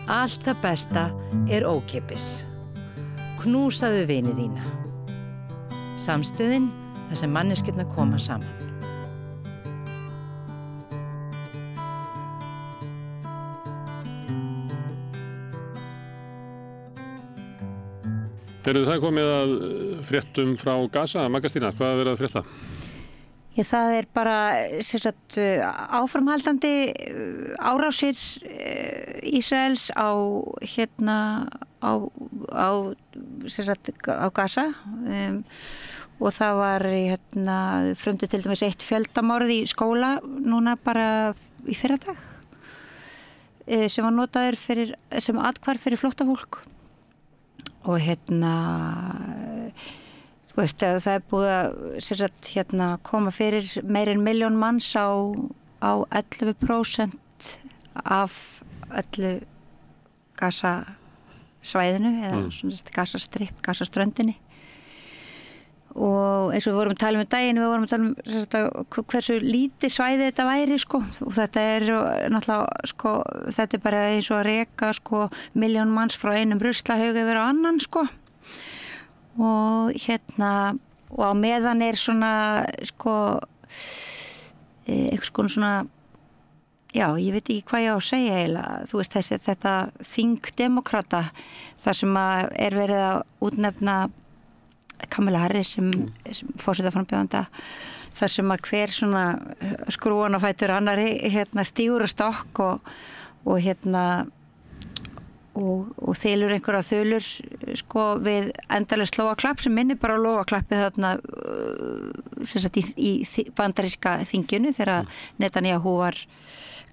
Allt það besta ókeypis. Knúsaðu vini þína. Samstöðin þar sem manneskjurnar koma saman. Það komið að fréttum frá Gaza, Magastína, hvað er verið að frétta? Það bara áframhaldandi árásir Ísraels á Gaza og það var frumdi til dæmis eitt fjöldamorð í skóla núna bara í fyrradag sem var notaður sem athvarf fyrir flóttafólk og þú veist að það búið að koma fyrir meir en 1 milljón manns á 11% af öllu Gaza-svæðinu eða Gaza-stripp, Gaza-ströndinni og eins og við vorum að tala um daginn, við vorum að tala um hversu lítið svæði þetta væri og þetta náttúrulega þetta bara eins og að reka 1 milljón manns frá einum ruslahaug yfir á annan og og á meðan svona einhvers konar svona ég veit ekki hvað ég á að segja eiginlega, þú veist þetta þing demókrata þar sem að verið að útnefna Kamala Harris sem forsetaframbjóðanda þar sem að hver svona skrúan á fætur annari stígur og stokk og þylur einhverja þulur við endalega lófaklapp sem minnir bara á lófaklappið þarna í bandaríska þinginu þegar Netanyahu var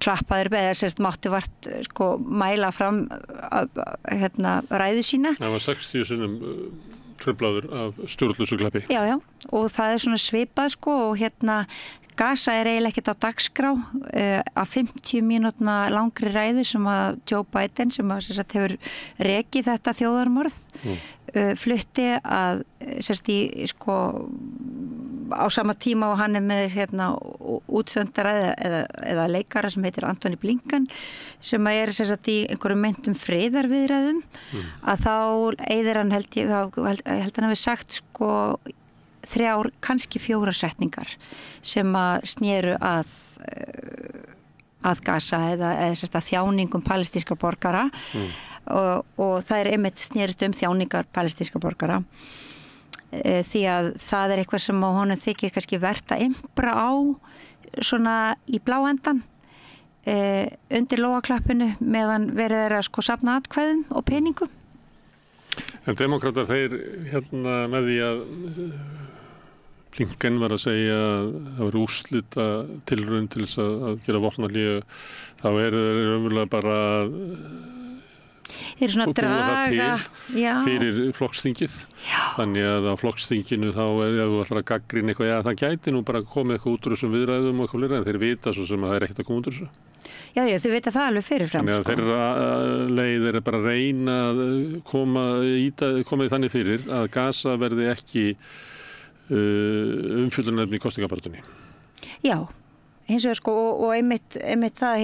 klappaður eða mátti vart mæla fram ræðu sína. Það var 60 sinnum truflaður af stjórnlausu klappi. Já, og það svona svipað og Gaza eiginlega ekkert á dagskrá að 50 mínútna langri ræðu sem að Joe Biden sem að hefur rekið þetta þjóðarmorð flutti að á sama tíma og hann með útsendara eða leikara sem heitir Antony Blinken sem að í einhverjum meintum friðarviðræðum að þá eyðir hann held hann hafi sagt 3, kannski 4 setningar sem að snéru að Gaza eða þjáningum palestískra borgara og það einmitt snerist þjáningar palestískra borgara því að það eitthvað sem á honum þykir kannski vert að impra á svona í bláendan undir lófaklappinu meðan verið að safna atkvæðum og peningum. En demókratar þeir með því að Blinken var að segja að það var úrslita tilraun til þess að gera vopnahlé þá raunverulega bara þeir svona draga fyrir flokksþingið þannig að á flokksþinginu þá ef þú ætlar að gagnrýna eitthvað það gæti nú bara komið eitthvað út úr þessum viðræðum og eitthvað fleira en þeir vita svo sem að það ekkert að koma út úr þessu. Já, þau vita það alveg fyrirfram. Þannig að þeirra leið bara að reyna að koma í þannig fyrir að Gaza verði ekki umfjöllunarefni í kosningabaráttunni. Já, hins vegar og einmitt það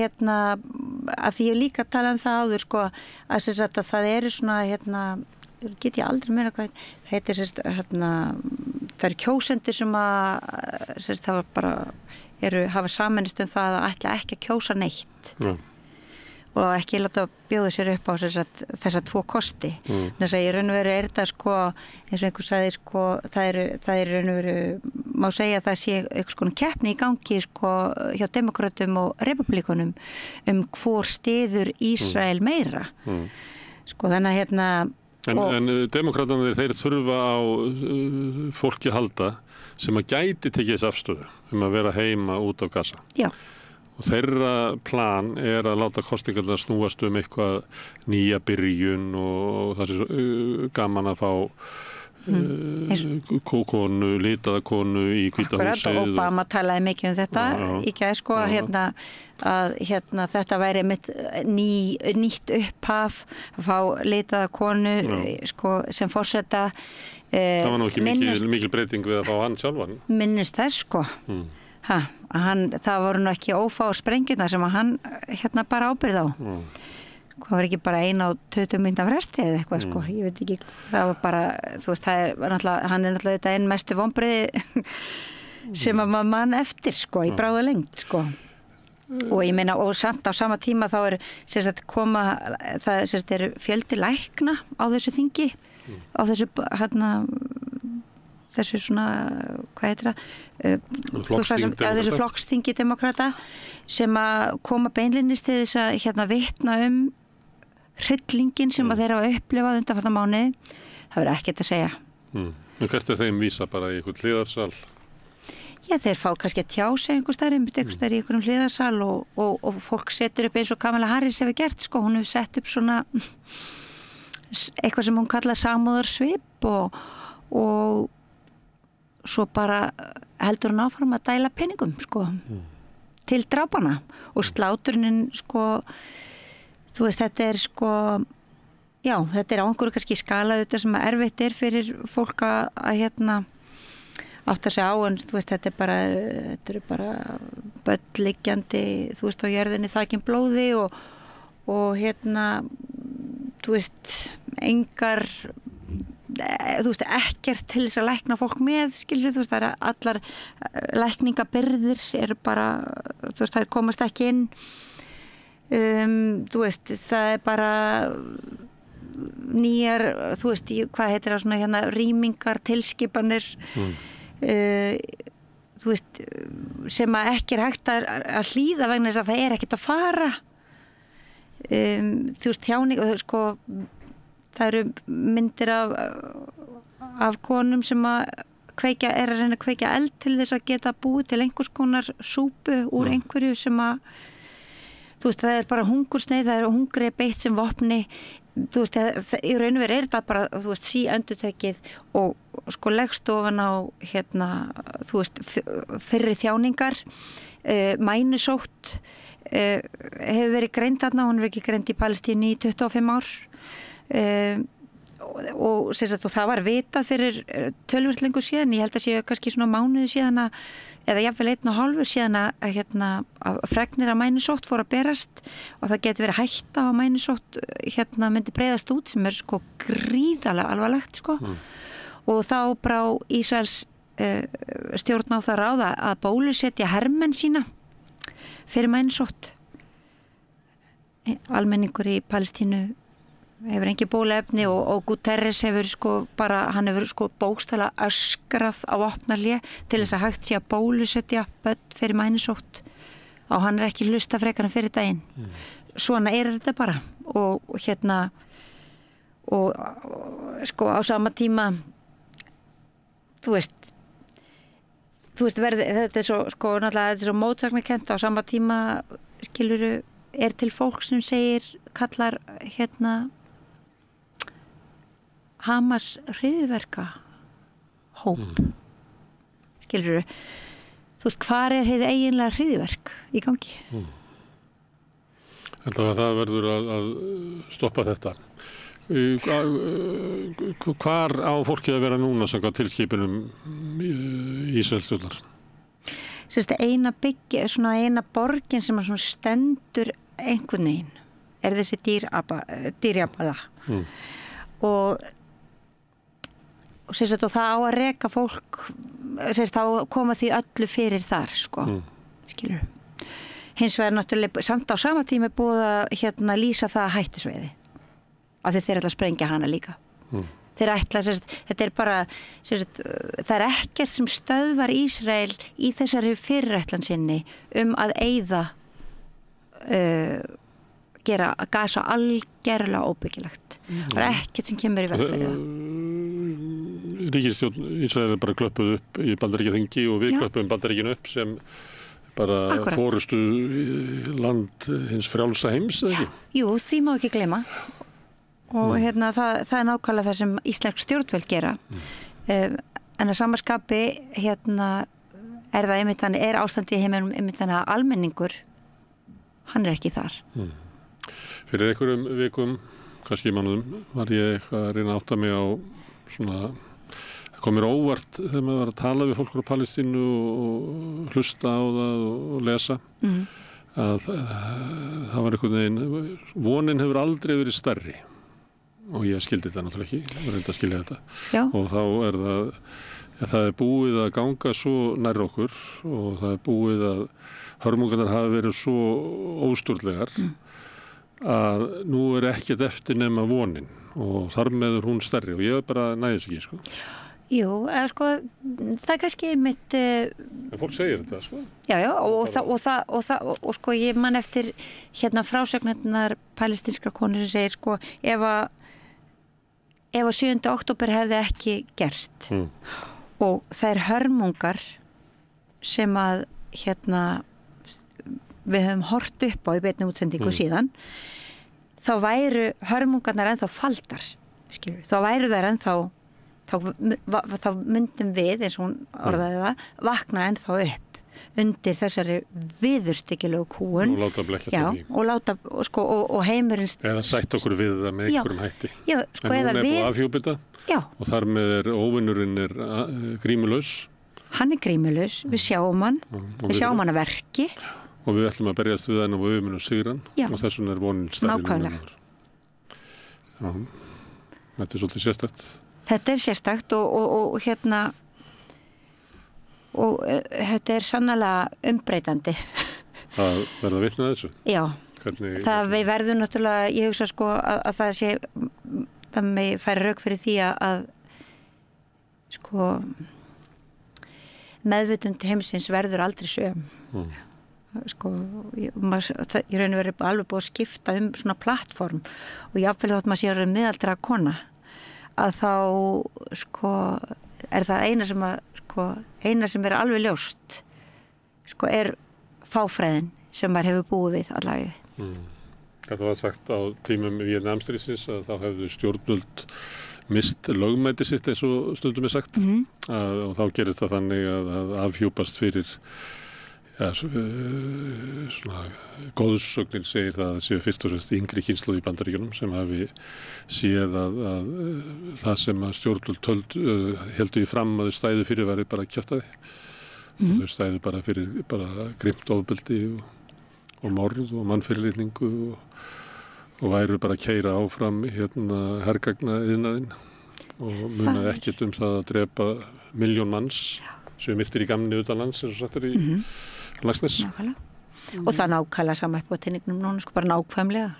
að því ég líka tala um það áður að það eru svona get ég aldrei meira hvað heitir það eru kjósendur sem að það var bara hafa sameinast það að ætla ekki að kjósa neitt og ekki láta bjóða sér upp á þessa 2 kosti þess að í raun og veru þetta eins og einhver sagði það er raun og veru má segja að það sé einhvers konar keppni í gangi hjá demokratum og republikunum hvor styður Ísrael meira þannig að En demokratarnir þeir þurfa á fólki halda sem að gæti tekið þess afstöðu að vera heima út af Gaza. Já. Og þeirra plan að láta kosningarnar snúast eitthvað nýja byrjun og það sé gaman að fá konu, litaða konu í Hvíta húsið. Obama talaði mikið þetta í gær að þetta væri nýtt upphaf að fá litaða konu sem forseta. Það var nú ekki mikil breyting við að fá hann sjálfan. Minnist þess það voru nú ekki ófá sprengjurnar sem að hann bara ábyrgð á hvað var ekki bara 1 á 20 mínútna fresti eða eitthvað sko, ég veit ekki, það var bara, þú veist, hann er náttúrulega þetta einn mestu vonbrigði sem að maður mann eftir sko, í bráða lengd sko. Og ég meina, og samt á sama tíma þá sem sagt það sem sagt fjöldi lækna á þessu þingi, á þessu þessu svona, hvað heitir það? Þessu flokksþingi demokrata sem að koma beinlinnis til þess að vitna hryllingin sem að þeir hafa upplifað undanfarna mánuði. Það verður ekkert að segja. Hvert þeim vísa bara í einhvern hliðarsal? Já, þeir fá kannski að tjá sig einhver stær í einhverjum hliðarsal og fólk setur upp eins og Kamala Harris hefur gert, sko. Hún hefur sett upp svona eitthvað sem hún kallar samúðarsvip og svo bara heldur hún áfram að dæla peningum, sko, til drápana og sláturinn, sko, þú veist, þetta sko, já, þetta á einhverju kannski skala þetta sem erfitt fyrir fólk að átta sig á, en þú veist, þetta eru bara börn liggjandi, þú veist, á jörðinni þakin blóði og þú veist, engar, þú veist, ekkert til þess að lækna fólk með, skilur, þú veist, það allar lækningabyrðir eru bara, þú veist, það komast ekki inn, þú veist, það bara nýjar, þú veist, hvað heitir það svona rýmingar, tilskipanir, þú veist, sem að ekki hægt að hlýða vegna þess að það ekkert að fara, þú veist, þjáning, sko, það eru myndir af konum sem að reyna að kveikja eld til þess að geta búið til einhvers konar súpu úr einhverju sem að, þú veist, það bara hungursneið, það hungri beitt sem vopni, þú veist, í raun og veru þetta bara, þú veist, síendurtekið og sko leggst ofan á, þú veist, fyrri þjáningar, mænusótt, hefur verið greind þarna, hún hefur ekki greind í Palestínu í 25 ár, og það var vitað fyrir töluvert lengur síðan, ég held að séu kannski svona mánuði síðan eða jafnvel 1,5 síðan að fregnir af mænusótt fór að berast og það geti verið hætta á mænusótt myndi breiðast út sem sko gríðarlega alvarlegt sko og þá brá Ísraels stjórn á það ráða að bólusetja hermenn sína fyrir mænusótt. Almenningur í Palestínu hefur engin bóluefni og Guterres hefur sko bara, hann hefur sko bókstaflega öskrað á vopnahlé til þess að hægt sé að bólusetja börn fyrir mænusótt og hann ekki hlusta frekar en fyrir daginn. Svona þetta bara og og sko á sama tíma þú veist þetta svo sko náttúrulega þetta svo mótsagnarkennt á sama tíma skiluru til fólk sem segir kallar Hamas hryðjuverka hóp skilurðu þú veist hvar hið eiginlega hryðjuverk í gangi Þannig að það verður að stoppa þetta hvar á fólkið að vera núna samkvæmt tilskipunum Ísraelsstjórnar eina borgin sem svona stendur einhvern veginn þessi dýrjabala og það á að reka fólk þá koma því öllu fyrir þar sko, skilur hins vegar náttúrulega samt á sama tíma búið að lýsa það hættusvæði af því þeir ætla að sprengja hana líka þeir ætla, þetta bara það ekkert sem stöðvar Ísrael í þessari fyrirætlan sinni að eyða gera Gaza algerlega óbyggilegt það ekkert sem kemur í veg fyrir það Ríkisstjórn Ísrael bara klöppuð upp í Bandaríkjaþingi og við klöppuðum Bandaríkinu upp sem bara forustu land hins frjálsa heims, eða ekki? Jú, því má ekki gleyma og það nákvæmlega það sem íslensk stjórnvöld gera en að samaskapi það einmitt þannig ástandi í heiminum einmitt þannig að almenningur hann ekki þar Fyrir einhverjum vikum kannski mánuðum var ég að reyna að átta mig á svona það kom mér óvart þegar maður var að tala við fólk á Palestínu og hlusta á það og lesa að það var einhvern veginn, vonin hefur aldrei verið stærri og ég skildi þetta náttúrulega ekki, reyndi að skilja þetta. Já. Og þá það búið að ganga svo nær okkur og það búið að hörmungarnar hafa verið svo óstúrlegar að nú ekkert eftir nema vonin og þar með hún stærri og ég bara næðis ekki, sko. Jú, sko, það kannski mitt... En fólk segir þetta, sko. Já, og sko, ég man eftir frásögnirnar palestinskra konur sem segir, sko, ef að 7. október hefði ekki gerst og þær hörmungar sem að, við höfum hort upp á í beinni útsendingu síðan, þá væru hörmungarnar ennþá faldar, skilur. Þá væru þær ennþá þá myndum við, eins og hún orðaði það, vakna ennþá upp undir þessari viðurstyggilegu kúgun. Og láta blekkjast af því. Og láta, sko, og heimurinn... Eða sætt okkur við það með einhverjum hætti. Já, sko, en hún búið að afhjúpa þetta. Já. Og þar með óvinnurinn grímulaus. Hann grímulaus, við sjáum hann, við sjáum hann að verki. Og við ætlum að berjast við hann og við munum sigran. Já. Og þess vegna vonin stærri. Nákvæmlega. Já, þetta svolítið sérstakt. Þetta sérstakt og þetta sannlega umbreytandi. Það verða vitni að þessu? Já. Það við verðum náttúrulega, ég hugsa sko að það sé, það með færi rauk fyrir því að sko meðvitund heimsins verður aldrei söm. Sko, ég raun og verið alveg búið að skipta svona plattform og jáfnvel þótt maður sé að miðaldra kona að þá sko það eina sem er alveg ljóst sko fáfræðin sem maður hefur búið við allavega. Það var sagt á tímum Víetnamstríðsins að þá hefðu stjórnvöld mist lögmæti sitt eins og stundum sagt og þá gerist það þannig að afhjúpast fyrir svona góðsögnin segir það séu fyrst og fremst yngri kynslóð í Bandaríkjunum sem hafi séð að það sem að stjórnvöld heldu í fram að þau stæðu fyrir væri bara kjaftaði. Þau stæðu bara fyrir grimmt ofbeldi og morð og mannfyrirlitningu og væru bara að keyra áfram hergagna iðnaðinn og muna ekkert það að drepa 1.000.000 manns sem myrtir í gamni utanlands eins og sagt í Lagsnes. Og það nákvæmlega sama upp á tinningnum núna, sko bara nákvæmlega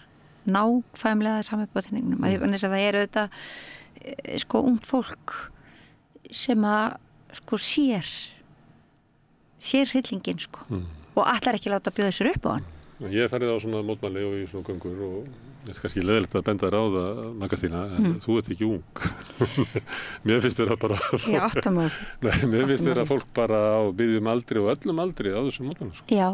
sama upp á tinningnum. Þannig að það auðvitað sko ungt fólk sem að sko sér hryllinginn sko og ætlar ekki láta bjóða sér upp á hann. Ég hef farið á svona mótmæli og í svona göngur og þetta er kannski leiðilegt að benda þér á það, Magga-Stína, en þú ert ekki ung. Mér finnst þér að bara... Ég átta mig á því. Nei, mér finnst þér að fólk bara á biðjum aldri og öllum aldri á þessum mótmælum. Sko. Já,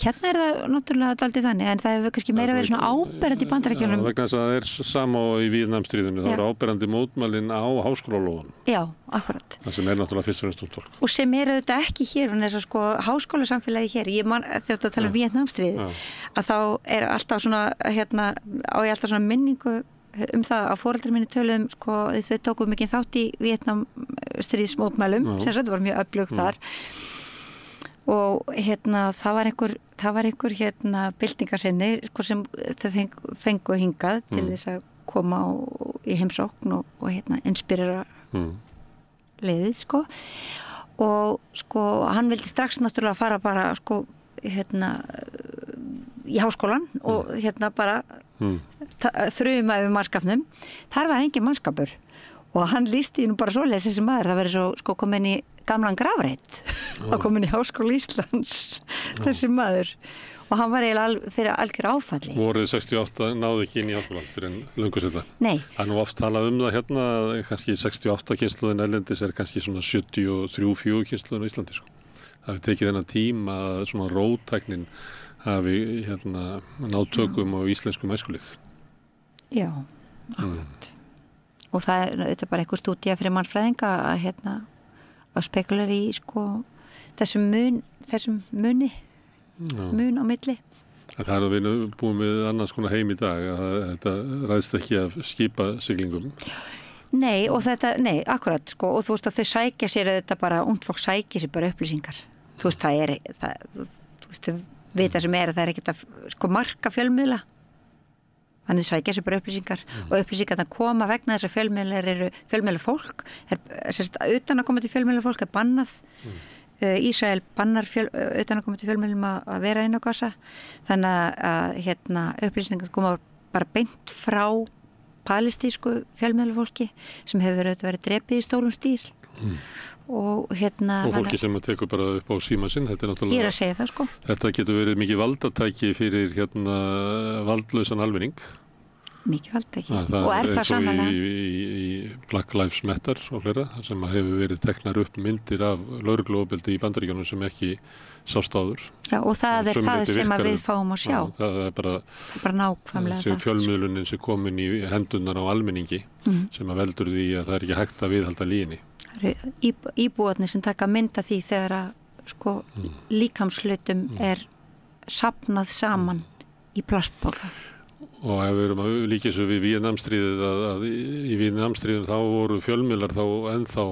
hérna það náttúrulega daldið þannig, en það hefur kannski meira verið svona áberandi í Bandaríkjunum. Já, vegna þess að það er sama í Víetnamstríðinu, það er áberandi mótmælin á háskólalóðunum. Já, akkurat. Það sem náttúrulega fyrst og fremst fólk. Og sem auðvitað ekki hér, en þess að sko háskólasamfélagi hér, ég man þegar þú tala um Víetnamstríð, að þá alltaf svona, á ég alltaf svona minningu það að foreldrar mínu töluðum sko, þau tóku mikið þátt í Víetnamstríðsmótmælum sem þetta var mjög öflug þar og það var einhver byltingarsinni sko, sem þau fengu hingað til þess að koma í heimsókn og inspirera liðið sko og sko hann vildi strax náttúrulega fara bara sko í háskólan og bara þruma yfir mannskapnum. Þar var engin mannskapur og hann lýsti nú bara svoleiðis þessi maður, það verið svo sko komin í gamlan grafreit að komin í Háskóla Íslands þessi maður og hann var eiginlega fyrir algjör áfalli. Vorið 68 náði ekki inn í háskólan fyrir löngu setna. Nei. Það er nú oft talað það kannski 68 kynslóðin erlendis er kannski svona 73-4 kynslóðin á Íslandi sko. Það hefur tekið þennan tíma að svona róttæknin hafi náð tökum á íslenskum æskulið. Já, akkurat. Og það er þetta bara einhver stúdía fyrir mannfræðinga að spekular í sko þessum muni mun á milli. Það er að við búum við annars konar heim í dag að þetta ræðst ekki af skipasiglingum. Nei, akkurat sko og þú veist að þau sækja sér þetta bara, ungt fólk sækja sér bara upplýsingar. Þú veist, vita sem að það ekkert að sko marka fjölmiðla. Þannig sækja sér bara upplýsingar og upplýsingar að koma vegna þess að fjölmiðlar eru fjölmiðlafólk, utan að koma til fjölmiðlafólk er bannað. Ísrael bannar utan að koma til fjölmiðlum að vera inn á Gaza. Þannig að upplýsingar koma bara beint frá palestísku fjölmiðlafólki sem hefur verið drepið í stórum stíl. Og fólki sem tekur bara upp á síma sinn, þetta er náttúrulega... Ég er að segja það, sko. Þetta getur verið mikið valdatæki fyrir valdlausan almenning. Mikið valdatæki. Og er það samanlega? Í Black Lives Matter og fleira, sem hefur verið teknar upp myndir af lögregluofbeldi í Bandaríkjunum sem ekki sást áður. Já, og það er það sem að við fáum að sjá. Já, það er bara nákvæmlega það. Fjölmiðlunin sem komin í hendunar á almenningi sem að veldur því að það er ekki hægt að viðhalda lyginni. Íbúarnir sem taka mynda því þegar að líkamshlutum er safnað saman í plastboka. Og ef við erum að líka þessu við Víetnamstríðið að í Víetnamstríðinu þá voru fjölmiðlar þá ennþá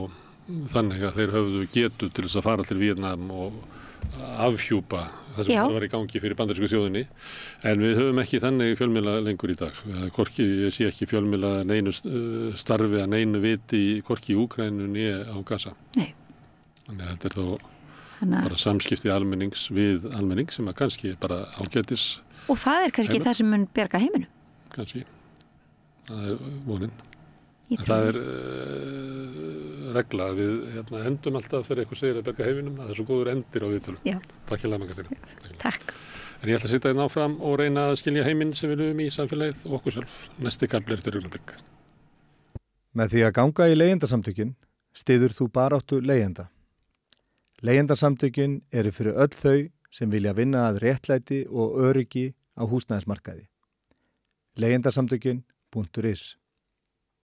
þannig að þeir höfðu getu til þess að fara til Víetnam og afhjúpa það sem var í gangi fyrir bandarísku þjóðinni, en við höfum ekki þannig fjölmiðla lengur í dag. Ég sé ekki fjölmiðla neinu starfi að neinu viti hvorki í Úkraínu né á Gaza. Nei. Þannig að þetta er þá bara samskipti almennings við almenning sem að kannski bara ágætis. Og það er kannski það sem mun bjarga heiminum. Kannski. Það er vonin. Það er regla að við endum alltaf þegar eitthvað segir að berga heiminum að það er svo góður endir á viðtölum. Takk hjá Magdalena. Takk. En ég ætla að sitja hérna áfram og reyna að skilja heiminn sem við erum í samfélagið og okkur sjálf. Næsti kafli eftir augnablik. Með því að ganga í leigjendasamtökin styður þú baráttu leigjenda. Leigjendasamtökin eru fyrir öll þau sem vilja vinna að réttlæti og öryggi á húsnæðismarkaði. Leigjendasamtökin.is